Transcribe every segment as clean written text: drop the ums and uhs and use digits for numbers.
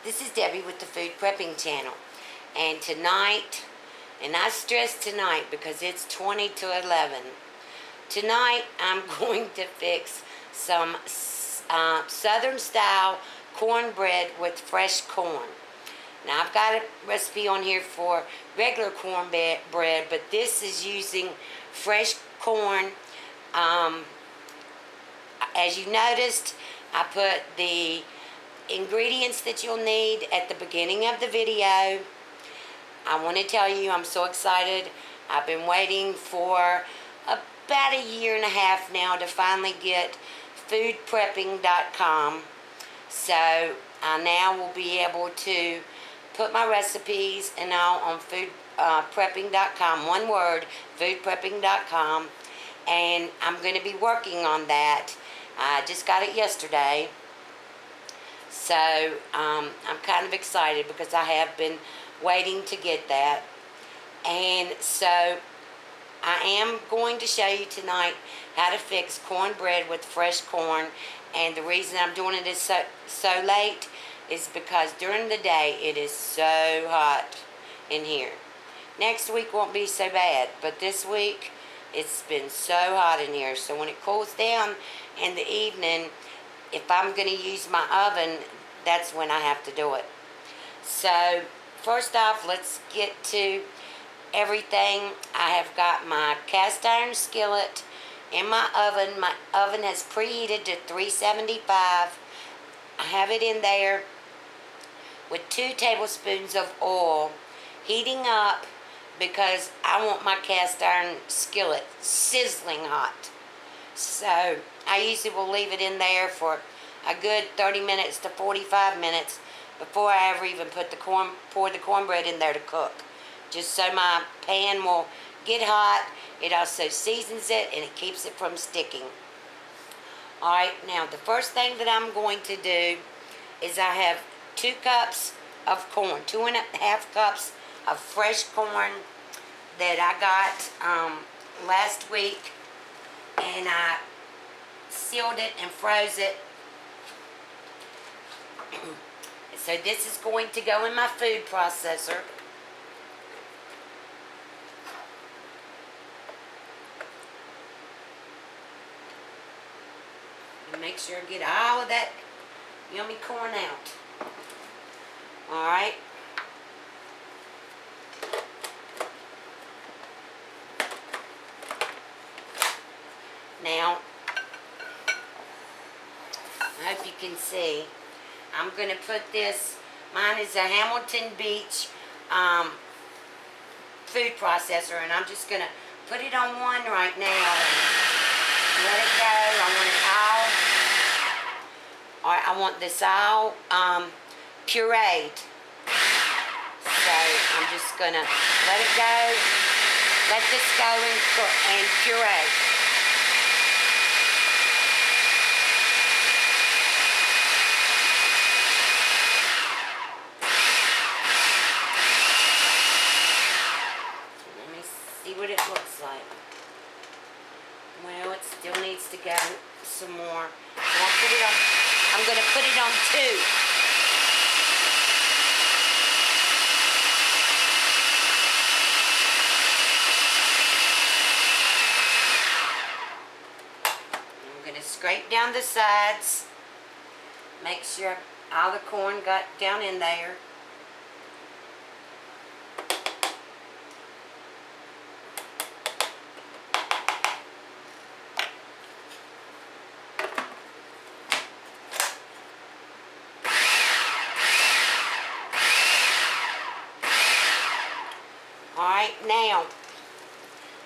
This is Debbie with the Food Prepping channel. And tonight, and I stress tonight because it's 20 to 11. Tonight, I'm going to fix some Southern style cornbread with fresh corn. Now, I've got a recipe on here for regular cornbread, but this is using fresh corn. As you noticed, I put the ingredients that you'll need at the beginning of the video. I want to tell you I'm so excited. I've been waiting for about a year and a half now to finally get FoodPrepping.com. So I now will be able to put my recipes and all on FoodPrepping.com. One word, FoodPrepping.com. And I'm going to be working on that. I just got it yesterday. So I'm kind of excited because I have been waiting to get that. And so I am going to show you tonight how to fix cornbread with fresh corn. And the reason I'm doing it is so late is because during the day it is so hot in here. Next week won't be so bad, but this week it's been so hot in here. So when it cools down in the evening, if I'm going to use my oven, that's when I have to do it. So first off, let's get to everything. I have got my cast iron skillet in my oven. My oven has preheated to 375. I have it in there with 2 tablespoons of oil heating up because I want my cast iron skillet sizzling hot. So I usually will leave it in there for a good 30 minutes to 45 minutes before I ever even pour the cornbread in there to cook. Just so my pan will get hot. It also seasons it and it keeps it from sticking. Alright, now the first thing that I'm going to do is I have 2 cups of corn, 2.5 cups of fresh corn that I got last week, and I sealed it and froze it. So this is going to go in my food processor. And make sure I get all of that yummy corn out. Alright. Now, I hope you can see, I'm going to put this, mine is a Hamilton Beach food processor, and I'm just going to put it on one right now and let it go. I want this all pureed. So I'm just going to let it go, let this go and puree. See what it looks like. Well, it still needs to go some more. So I'm going to put it on 2. I'm going to scrape down the sides. Make sure all the corn got down in there. Alright, now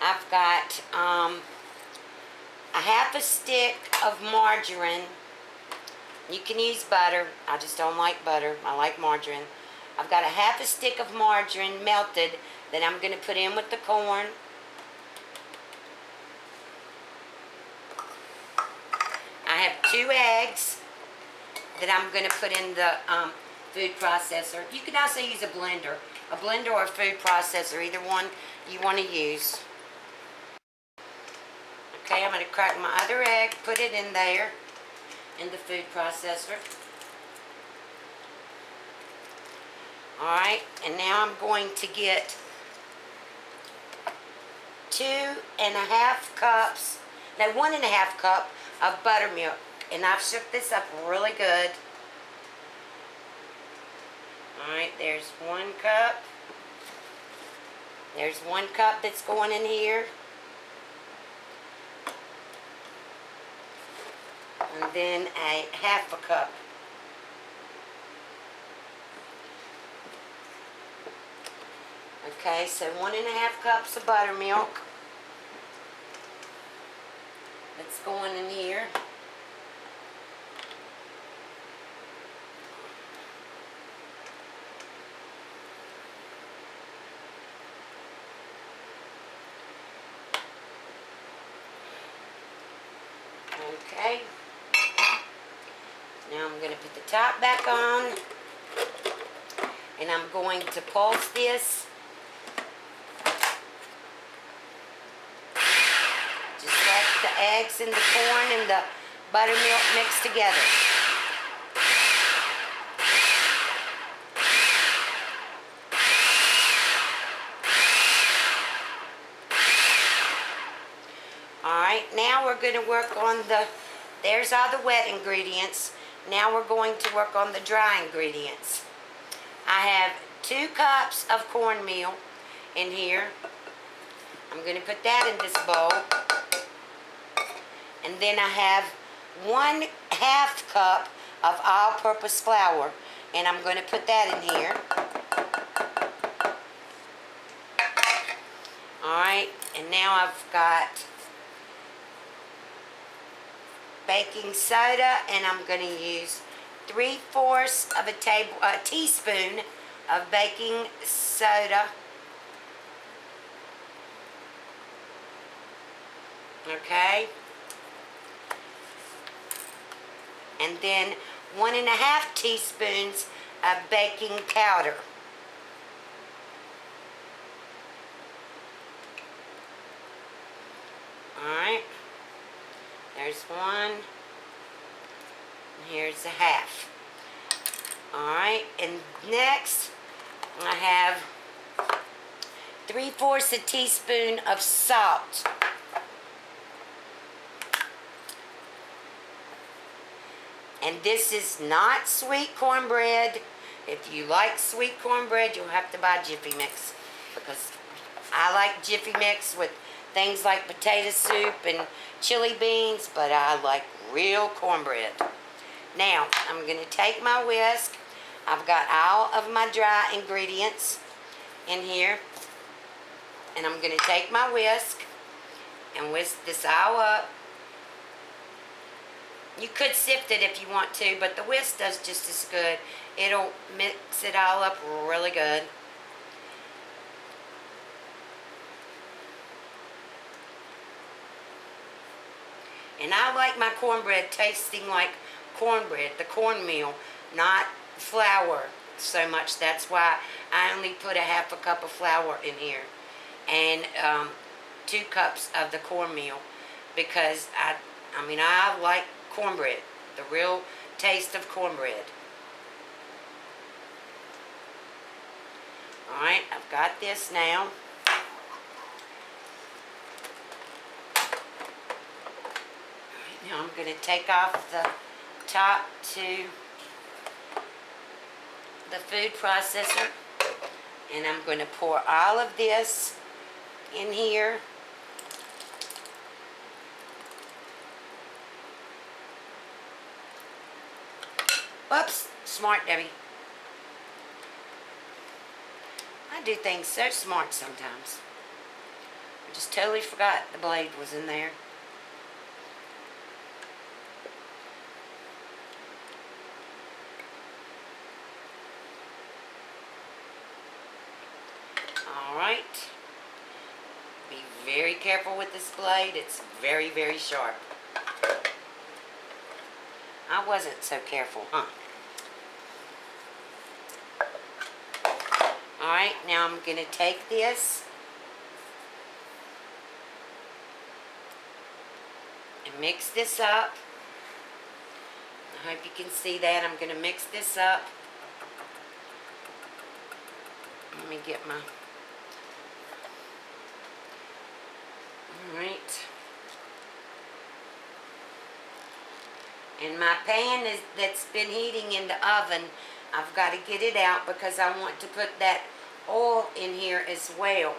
I've got a half a stick of margarine. You can use butter. I just don't like butter. I like margarine. I've got a half a stick of margarine melted that I'm going to put in with the corn. I have 2 eggs that I'm going to put in the food processor. You can also use a blender or a food processor, either one you want to use. Okay, I'm going to crack my other egg, put it in there, in the food processor. Alright, and now I'm going to get 2.5 cups, no, 1.5 cup of buttermilk. And I've shook this up really good. Alright, there's 1 cup. There's 1 cup that's going in here. And then a 1/2 cup. Okay, so 1.5 cups of buttermilk. That's going in here. Okay. Now I'm going to put the top back on. And I'm going to pulse this. Just let the eggs and the corn and the buttermilk mix together. Alright, now we're going to work on there's all the wet ingredients. Now we're going to work on the dry ingredients. I have 2 cups of cornmeal in here. I'm going to put that in this bowl. And then I have 1/2 cup of all-purpose flour. And I'm going to put that in here. Alright, and now I've got baking soda, and I'm going to use 3/4 of a teaspoon of baking soda. Okay. And then 1.5 teaspoons of baking powder. Alright. There's 1. And here's a 1/2. Alright. And next, I have 3/4 a teaspoon of salt. And this is not sweet cornbread. If you like sweet cornbread, you'll have to buy Jiffy Mix. Because I like Jiffy Mix with things like potato soup and chili beans, but I like real cornbread. Now, I'm going to take my whisk. I've got all of my dry ingredients in here. And I'm going to take my whisk and whisk this all up. You could sift it if you want to, but the whisk does just as good. It'll mix it all up really good. And I like my cornbread tasting like cornbread, the cornmeal, not flour so much. That's why I only put 1/2 cup of flour in here. And 2 cups of the cornmeal. Because I like cornbread, the real taste of cornbread. Alright, I've got this now. Now I'm going to take off the top to the food processor, and I'm going to pour all of this in here. Whoops, smart Debbie. I do things so smart sometimes. I just totally forgot the blade was in there. Alright. Be very careful with this blade. It's very, very sharp. I wasn't so careful, huh? Alright, now I'm going to take this and mix this up. I hope you can see that. I'm going to mix this up. Let me get my... Alright. And my pan that's been heating in the oven, I've got to get it out because I want to put that oil in here as well.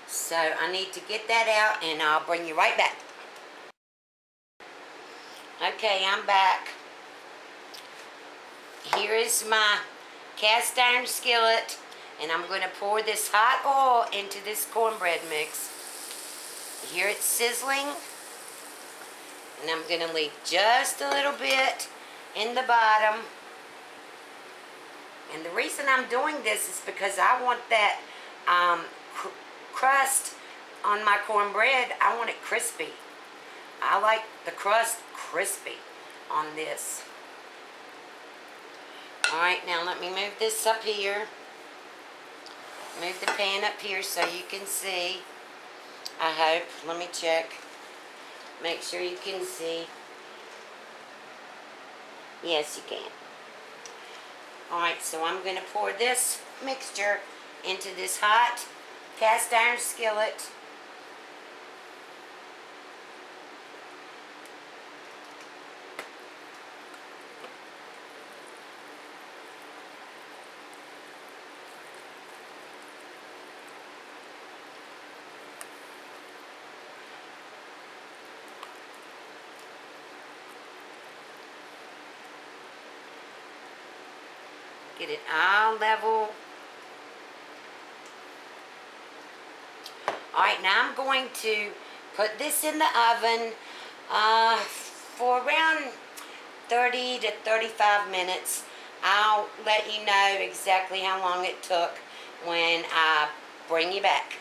So I need to get that out and I'll bring you right back. Okay, I'm back. Here is my cast iron skillet, and I'm going to pour this hot oil into this cornbread mix. Here it's sizzling, and I'm going to leave just a little bit in the bottom. And the reason I'm doing this is because I want that crust on my cornbread. I want it crispy. I like the crust crispy on this. Alright, now let me move this up here. Move the pan up here so you can see. I hope. Let me check. Make sure you can see. Yes, you can. Alright, so I'm going to pour this mixture into this hot cast iron skillet. Get it all level. Alright, now I'm going to put this in the oven for around 30 to 35 minutes. I'll let you know exactly how long it took when I bring you back.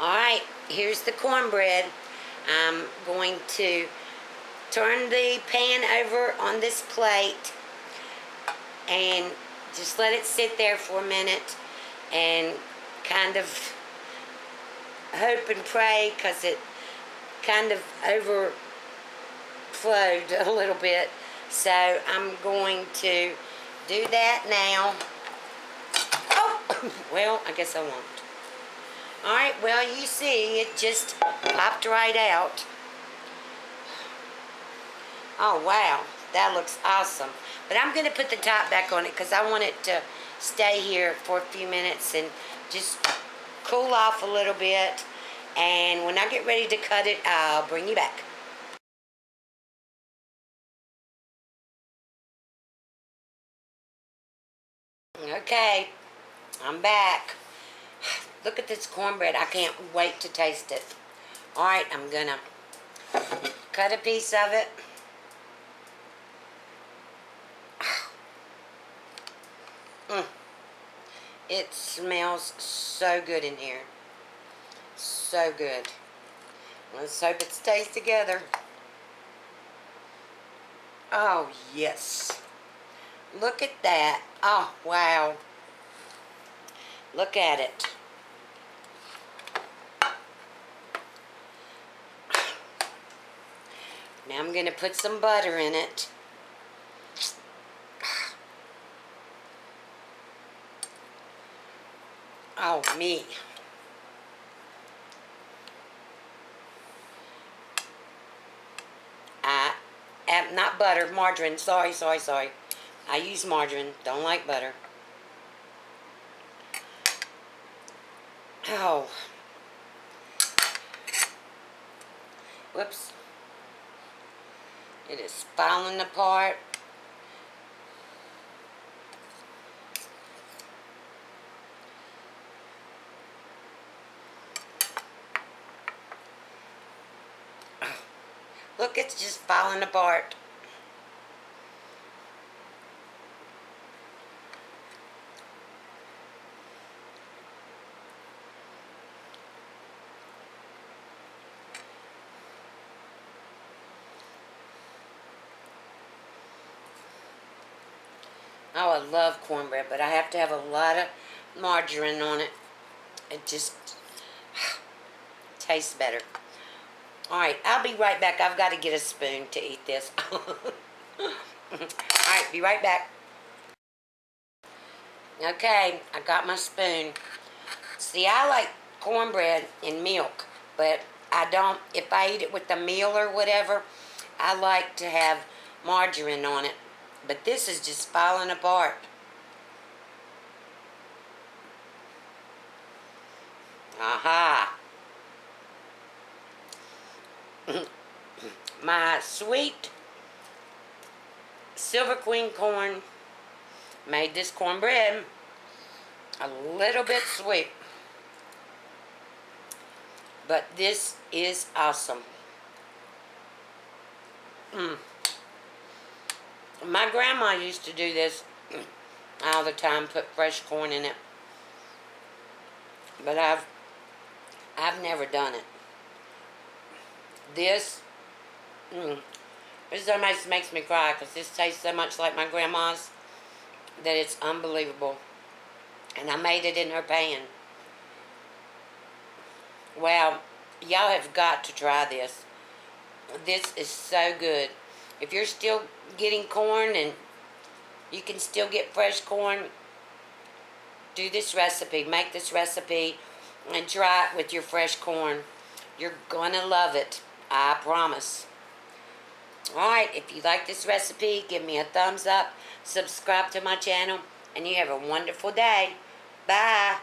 Alright, here's the cornbread. I'm going to turn the pan over on this plate and just let it sit there for a minute and kind of hope and pray, because it kind of overflowed a little bit. So I'm going to do that now. Oh, well, I guess I won't. Alright, well, you see, it just popped right out. Oh, wow. That looks awesome. But I'm going to put the top back on it because I want it to stay here for a few minutes and just cool off a little bit. And when I get ready to cut it, I'll bring you back. Okay, I'm back. Look at this cornbread. I can't wait to taste it. Alright, I'm gonna cut a piece of it. It smells so good in here. So good. Let's hope it stays together. Oh, yes. Look at that. Oh, wow. Look at it. Now I'm going to put some butter in it. Oh, me. Not butter, margarine. Sorry. I use margarine. Don't like butter. Oh. Whoops. It is falling apart. Look, it's just falling apart. Oh, I love cornbread, but I have to have a lot of margarine on it. It just tastes better. Alright, I'll be right back. I've got to get a spoon to eat this. Alright, be right back. Okay, I got my spoon. See, I like cornbread and milk, but I don't, if I eat it with the meal or whatever, I like to have margarine on it. But this is just falling apart. Aha. My sweet Silver Queen corn made this cornbread a little bit sweet. But this is awesome. My grandma used to do this all the time, put fresh corn in it. But I've never done it. This almost makes me cry because this tastes so much like my grandma's that it's unbelievable. And I made it in her pan. Wow, y'all have got to try this. This is so good. If you're still getting corn and you can still get fresh corn, do this recipe. Make this recipe and try it with your fresh corn. You're gonna love it. I promise. Alright, if you like this recipe, give me a thumbs up, subscribe to my channel, and you have a wonderful day. Bye.